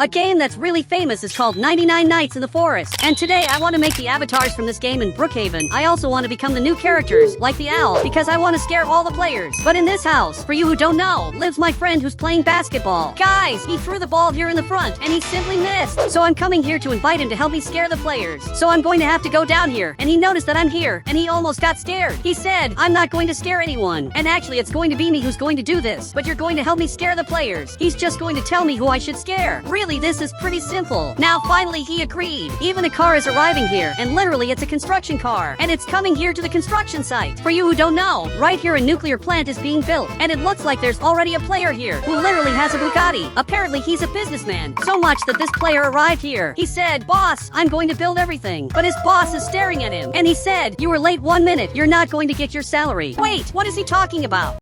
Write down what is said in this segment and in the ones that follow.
A game that's really famous is called 99 Nights in the Forest. And today I want to make the avatars from this game in Brookhaven. I also want to become the new characters, like the owl, because I want to scare all the players. But in this house, for you who don't know, lives my friend who's playing basketball. Guys, he threw the ball here in the front, and he simply missed. So I'm coming here to invite him to help me scare the players. So I'm going to have to go down here, and he noticed that I'm here, and he almost got scared. He said, I'm not going to scare anyone. And actually, it's going to be me who's going to do this. But you're going to help me scare the players. He's just going to tell me who I should scare. Really, this is pretty simple. Now finally he agreed. Even a car is arriving here, and literally it's a construction car, and it's coming here to the construction site. For you who don't know, right here a nuclear plant is being built, and it looks like there's already a player here who literally has a Bugatti. Apparently he's a businessman, so much that this player arrived here. He said, boss, I'm going to build everything. But his boss is staring at him, and he said, you were late 1 minute, you're not going to get your salary. Wait, what is he talking about?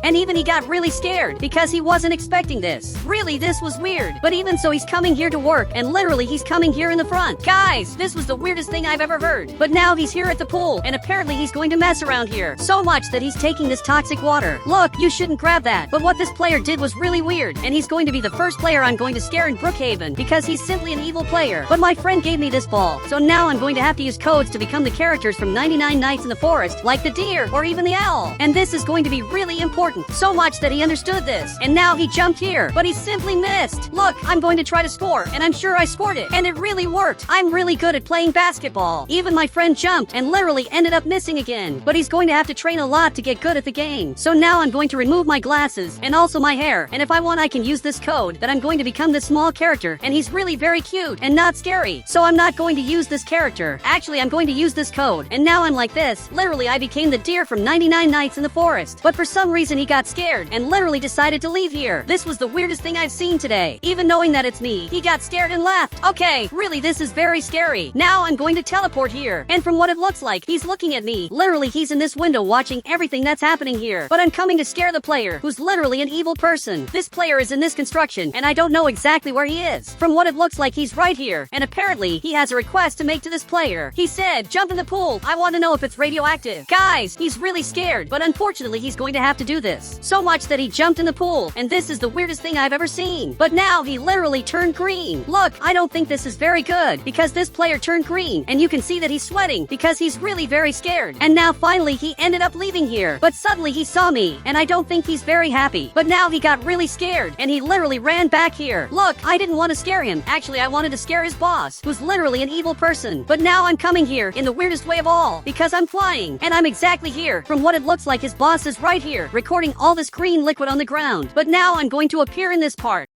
And even he got really scared because he wasn't expecting this. Really, this was weird. But even so, he's coming here to work, and literally he's coming here in the front. Guys, this was the weirdest thing I've ever heard. But now he's here at the pool, and apparently he's going to mess around here. So much that he's taking this toxic water. Look, you shouldn't grab that. But what this player did was really weird, and he's going to be the first player I'm going to scare in Brookhaven because he's simply an evil player. But my friend gave me this ball, so now I'm going to have to use codes to become the characters from 99 Nights in the Forest, like the deer or even the owl. And this is going to be really important. So much that he understood this, and now he jumped here, but he simply missed. Look, I'm going to try to score, and I'm sure I scored it, and it really worked. I'm really good at playing basketball. Even my friend jumped and literally ended up missing again, but he's going to have to train a lot to get good at the game. So now I'm going to remove my glasses and also my hair, and if I want I can use this code that I'm going to become this small character, and he's really very cute and not scary. So I'm not going to use this character. Actually, I'm going to use this code, and now I'm like this. Literally, I became the deer from 99 Nights in the Forest, but for some reason he got scared and literally decided to leave here. This was the weirdest thing I've seen today. Even knowing that it's me, he got scared and left. Okay, really this is very scary. Now I'm going to teleport here, and from what it looks like, he's looking at me. Literally he's in this window watching everything that's happening here. But I'm coming to scare the player, who's literally an evil person. This player is in this construction, and I don't know exactly where he is. From what it looks like, he's right here, and apparently he has a request to make to this player. He said, jump in the pool. I want to know if it's radioactive. Guys, he's really scared, but unfortunately he's going to have to do this. So much that he jumped in the pool, and this is the weirdest thing I've ever seen. But now he literally turned green. Look, I don't think this is very good, because this player turned green, and you can see that he's sweating, because he's really very scared. And now finally he ended up leaving here, but suddenly he saw me, and I don't think he's very happy. But now he got really scared, and he literally ran back here. Look, I didn't want to scare him. Actually, I wanted to scare his boss, who's literally an evil person. But now I'm coming here in the weirdest way of all, because I'm flying, and I'm exactly here. From what it looks like, his boss is right here, recording all this green liquid on the ground. But now I'm going to appear in this part.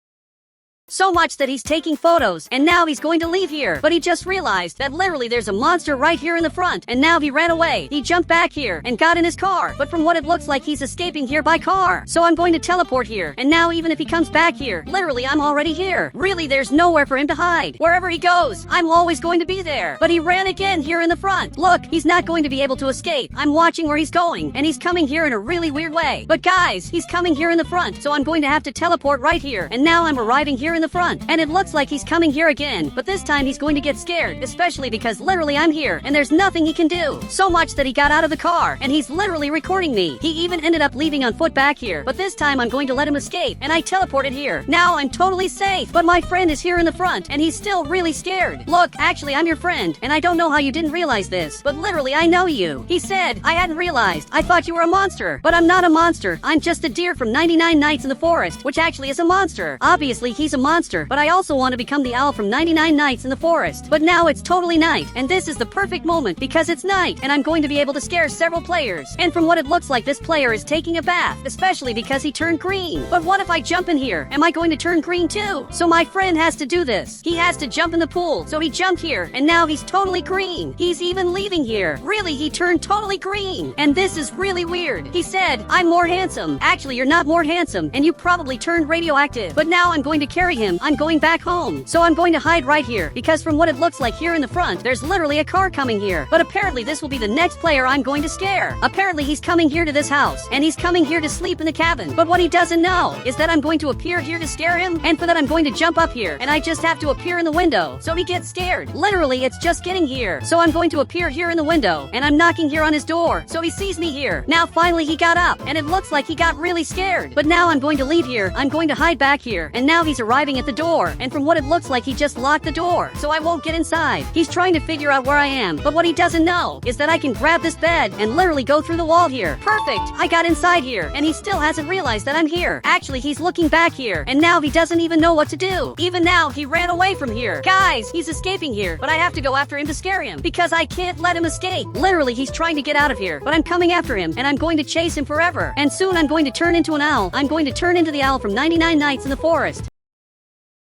So much that he's taking photos, and now he's going to leave here. But he just realized that literally there's a monster right here in the front, and now he ran away. He jumped back here and got in his car, but from what it looks like, he's escaping here by car. So I'm going to teleport here, and now even if he comes back here, literally I'm already here. Really, there's nowhere for him to hide. Wherever he goes, I'm always going to be there. But he ran again here in the front. Look, he's not going to be able to escape. I'm watching where he's going, and he's coming here in a really weird way. But guys, he's coming here in the front, so I'm going to have to teleport right here, and now I'm arriving here in the front, and it looks like he's coming here again, but this time he's going to get scared, especially because literally I'm here, and there's nothing he can do. So much that he got out of the car, and he's literally recording me. He even ended up leaving on foot back here, but this time I'm going to let him escape, and I teleported here. Now I'm totally safe, but my friend is here in the front, and he's still really scared. Look, actually I'm your friend, and I don't know how you didn't realize this, but literally I know you. He said, I hadn't realized. I thought you were a monster, but I'm not a monster. I'm just a deer from 99 Nights in the Forest, which actually is a monster. Obviously he's a monster, but I also want to become the owl from 99 Nights in the Forest. But now it's totally night, and this is the perfect moment because it's night, and I'm going to be able to scare several players. And from what it looks like, this player is taking a bath, especially because he turned green. But what if I jump in here? Am I going to turn green too? So my friend has to do this. He has to jump in the pool, so he jumped here, and now he's totally green. He's even leaving here. Really, he turned totally green. And this is really weird. He said, I'm more handsome. Actually, you're not more handsome, and you probably turned radioactive. But now I'm going to carry him. I'm going back home. So I'm going to hide right here, because from what it looks like here in the front, there's literally a car coming here. But apparently this will be the next player I'm going to scare. Apparently he's coming here to this house, and he's coming here to sleep in the cabin. But what he doesn't know is that I'm going to appear here to scare him, and for that I'm going to jump up here, and I just have to appear in the window. So he gets scared. Literally, it's just getting here. So I'm going to appear here in the window, and I'm knocking here on his door. So he sees me here. Now finally he got up, and it looks like he got really scared. But now I'm going to leave here. I'm going to hide back here, and now he's arriving arriving at the door, and from what it looks like he just locked the door, so I won't get inside. He's trying to figure out where I am, but what he doesn't know is that I can grab this bed and literally go through the wall here. Perfect! I got inside here, and he still hasn't realized that I'm here. Actually, he's looking back here, and now he doesn't even know what to do. Even now, he ran away from here. Guys, he's escaping here, but I have to go after him to scare him, because I can't let him escape. Literally, he's trying to get out of here, but I'm coming after him, and I'm going to chase him forever. And soon I'm going to turn into an owl. I'm going to turn into the owl from 99 Nights in the Forest.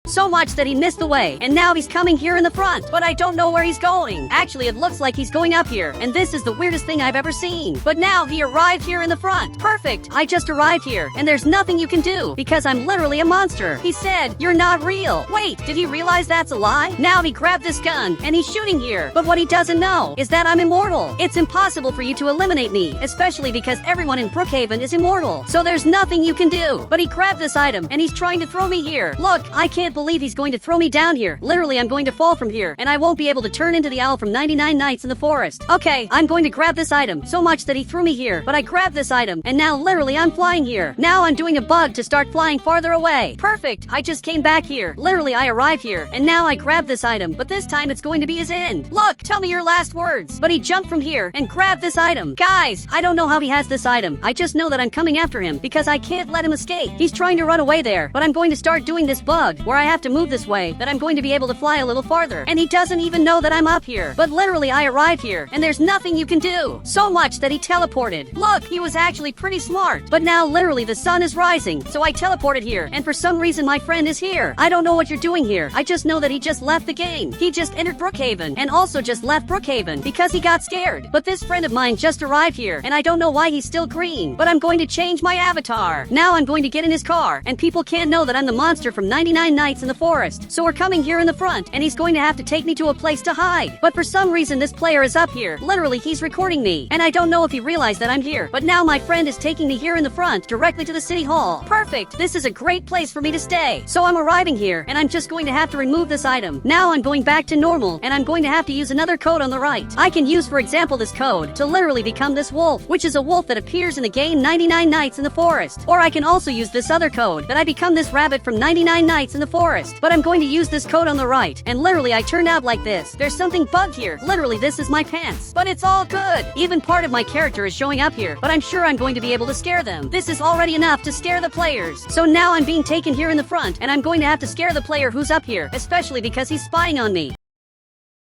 So much that he missed the way, and now he's coming here in the front, but I don't know where he's going. Actually, it looks like he's going up here, and this is the weirdest thing I've ever seen. But now he arrived here in the front. Perfect! I just arrived here, and there's nothing you can do, because I'm literally a monster. He said, "You're not real." Wait, did he realize that's a lie? Now he grabbed this gun, and he's shooting here. But what he doesn't know is that I'm immortal. It's impossible for you to eliminate me, especially because everyone in Brookhaven is immortal. So there's nothing you can do. But he grabbed this item, and he's trying to throw me here. Look, I can't believe he's going to throw me down here. Literally, I'm going to fall from here, and I won't be able to turn into the owl from 99 Nights in the Forest. Okay, I'm going to grab this item. So much that he threw me here, but I grabbed this item, and now literally I'm flying here. Now I'm doing a bug to start flying farther away. Perfect! I just came back here. Literally, I arrived here, and now I grabbed this item, but this time it's going to be his end. Look, tell me your last words. But he jumped from here and grabbed this item. Guys, I don't know how he has this item. I just know that I'm coming after him, because I can't let him escape. He's trying to run away there, but I'm going to start doing this bug, where I have to move this way, that I'm going to be able to fly a little farther. And he doesn't even know that I'm up here. But literally, I arrived here, and there's nothing you can do. So much that he teleported. Look, he was actually pretty smart. But now literally the sun is rising, so I teleported here, and for some reason my friend is here. I don't know what you're doing here. I just know that he just left the game. He just entered Brookhaven, and also just left Brookhaven, because he got scared. But this friend of mine just arrived here, and I don't know why he's still green. But I'm going to change my avatar. Now I'm going to get in his car, and people can't know that I'm the monster from 99 Nights in the Forest. So we're coming here in the front, and he's going to have to take me to a place to hide. But for some reason this player is up here. Literally, he's recording me, and I don't know if he realized that I'm here. But now my friend is taking me here in the front, directly to the city hall. Perfect! This is a great place for me to stay. So I'm arriving here, and I'm just going to have to remove this item. Now I'm going back to normal, and I'm going to have to use another code on the right. I can use, for example, this code to literally become this wolf, which is a wolf that appears in the game 99 Nights in the Forest. Or I can also use this other code, that I become this rabbit from 99 Nights in the Forest. But I'm going to use this code on the right, and literally I turned out like this. There's something bugged here. Literally, this is my pants. But it's all good. Even part of my character is showing up here, but I'm sure I'm going to be able to scare them. This is already enough to scare the players. So now I'm being taken here in the front, and I'm going to have to scare the player who's up here, especially because he's spying on me.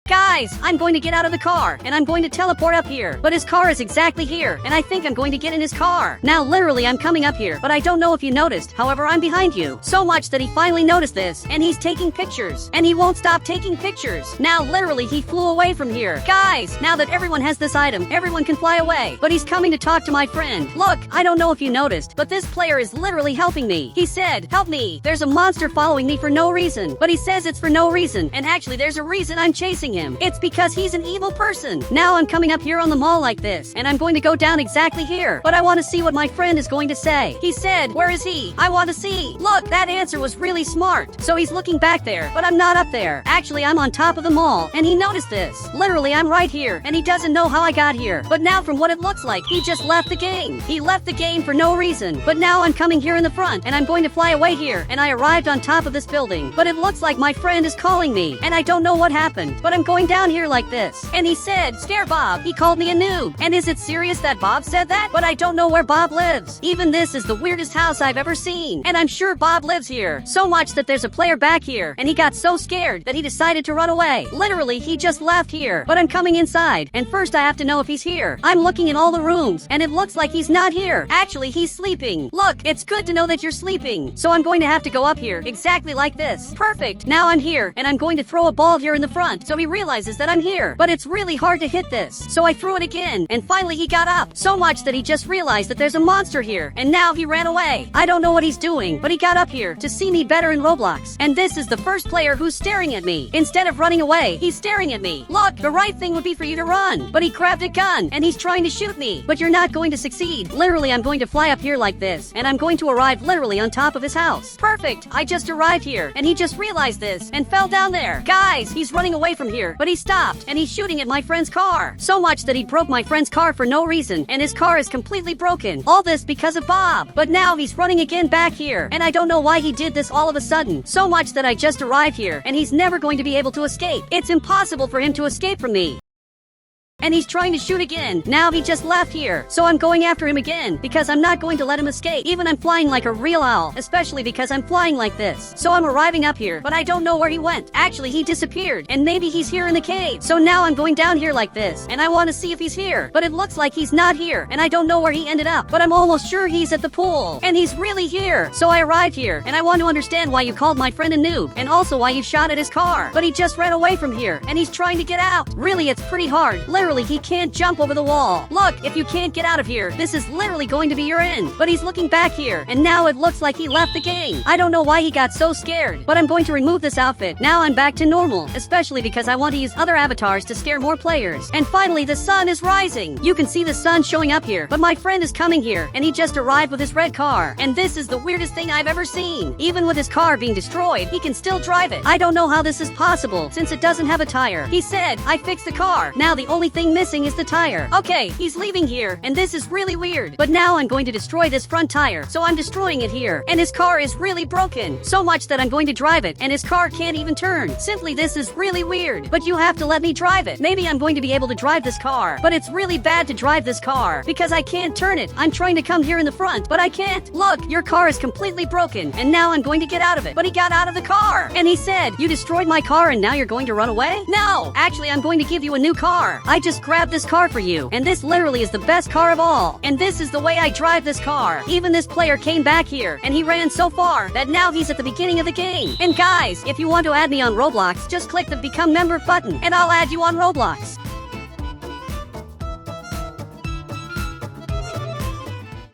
Guys, I'm going to get out of the car, and I'm going to teleport up here. But his car is exactly here, and I think I'm going to get in his car. Now literally I'm coming up here, but I don't know if you noticed. However, I'm behind you. So much that he finally noticed this, and he's taking pictures. And he won't stop taking pictures. Now literally he flew away from here. Guys, now that everyone has this item, everyone can fly away. But he's coming to talk to my friend. Look, I don't know if you noticed, but this player is literally helping me. He said, "Help me. There's a monster following me for no reason." But he says it's for no reason, and actually there's a reason I'm chasing him. It's because he's an evil person. Now I'm coming up here on the mall like this, and I'm going to go down exactly here. But I want to see what my friend is going to say. He said, "Where is he? I want to see." Look, that answer was really smart. So he's looking back there, but I'm not up there. Actually, I'm on top of the mall, and he noticed this. Literally, I'm right here, and he doesn't know how I got here. But now from what it looks like, he just left the game. He left the game for no reason. But now I'm coming here in the front, and I'm going to fly away here, and I arrived on top of this building. But it looks like my friend is calling me, and I don't know what happened. But I'm going down here like this. And he said, "Scare Bob." He called me a noob. And is it serious that Bob said that? But I don't know where Bob lives. Even this is the weirdest house I've ever seen. And I'm sure Bob lives here. So much that there's a player back here, and he got so scared that he decided to run away. Literally, he just left here. But I'm coming inside, and first I have to know if he's here. I'm looking in all the rooms, and it looks like he's not here. Actually, he's sleeping. Look, it's good to know that you're sleeping. So I'm going to have to go up here, exactly like this. Perfect. Now I'm here, and I'm going to throw a ball here in the front, so he realizes that I'm here. But it's really hard to hit this. So I threw it again, and finally he got up. So much that he just realized that there's a monster here, and now he ran away. I don't know what he's doing, but he got up here to see me better in Roblox. And this is the first player who's staring at me. Instead of running away, he's staring at me. Look, the right thing would be for you to run. But he grabbed a gun, and he's trying to shoot me. But you're not going to succeed. Literally, I'm going to fly up here like this, and I'm going to arrive literally on top of his house. Perfect. I just arrived here, and he just realized this, and fell down there. Guys, he's running away from here. here, but he stopped, and he's shooting at my friend's car. So much that he broke my friend's car for no reason, and his car is completely broken. All this because of Bob. But now he's running again back here, and I don't know why he did this all of a sudden. So much that I just arrived here, and he's never going to be able to escape. It's impossible for him to escape from me. And he's trying to shoot again. Now he just left here. So I'm going after him again, because I'm not going to let him escape. Even I'm flying like a real owl, especially because I'm flying like this. So I'm arriving up here, but I don't know where he went. Actually, he disappeared, and maybe he's here in the cave. So now I'm going down here like this, and I want to see if he's here. But it looks like he's not here, and I don't know where he ended up. But I'm almost sure he's at the pool, and he's really here. So I arrived here, and I want to understand why you called my friend a noob, and also why you shot at his car. But he just ran away from here, and he's trying to get out. Really, it's pretty hard. Literally, he can't jump over the wall. Look, if you can't get out of here, this is literally going to be your end. But he's looking back here, and now it looks like he left the game. I don't know why he got so scared, but I'm going to remove this outfit. Now I'm back to normal, especially because I want to use other avatars to scare more players. And finally, the sun is rising. You can see the sun showing up here, but my friend is coming here, and he just arrived with his red car. And this is the weirdest thing I've ever seen. Even with his car being destroyed, he can still drive it. I don't know how this is possible, since it doesn't have a tire. He said, I fixed the car. Now the only thing missing is the tire. Okay, he's leaving here, and this is really weird. But now I'm going to destroy this front tire, so I'm destroying it here. And his car is really broken. So much that I'm going to drive it, and his car can't even turn. Simply, this is really weird. But you have to let me drive it. Maybe I'm going to be able to drive this car. But it's really bad to drive this car, because I can't turn it. I'm trying to come here in the front, but I can't. Look, your car is completely broken, and now I'm going to get out of it. But he got out of the car, and he said, you destroyed my car, and now you're going to run away? No, actually, I'm going to give you a new car. I just grabbed this car for you, and this literally is the best car of all. And this is the way I drive this car. Even this player came back here, and he ran so far that now he's at the beginning of the game. And guys, if you want to add me on Roblox, just click the Become Member button, and I'll add you on Roblox.